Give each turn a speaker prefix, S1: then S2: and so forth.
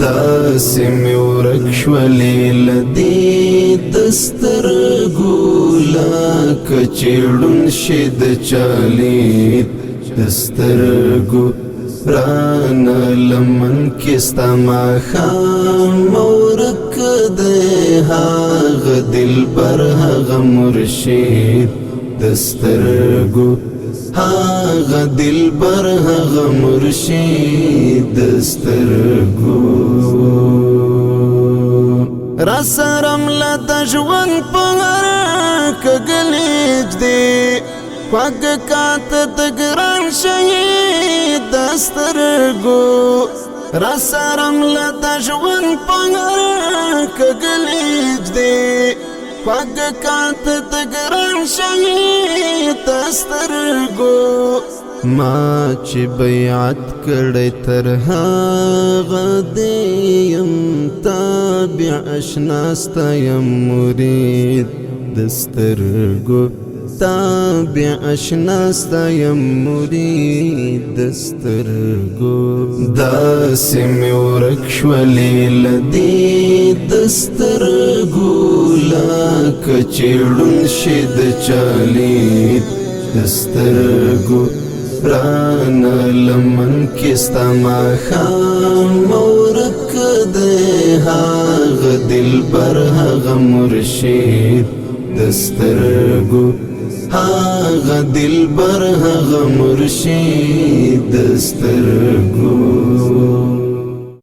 S1: داسې مې ورک شولې له دې دسترګو لکه چې ړوند شي د چا لید دسترګو رانه لمن کې ستا ماښام ورک دی هغه دلبر هغه مرشد دسترګو هغه دلبر هغه مرشد دسترګو را سره مله د ژوند په هر کږلېج دی خوږ کاته د ګران شهید دسترګو را سره مله د ژوند په هر کږلېج دی خوږ کاته د ګران شهید دسترګو ما چې بیعت کړی تر هغه دی یم تابع اشنا ستا یم مرید دسترګو تابع اشنا ستا یم مرید دسترګو داسې مې ورک شولې له دې دسترګو لکه چې ړوند شي د چا لید دسترګو رانه لمن کې ستا ماښام ورک دی هغه دلبر هغه مرشد دسترګو هغه دلبر هغه مرشد دسترګو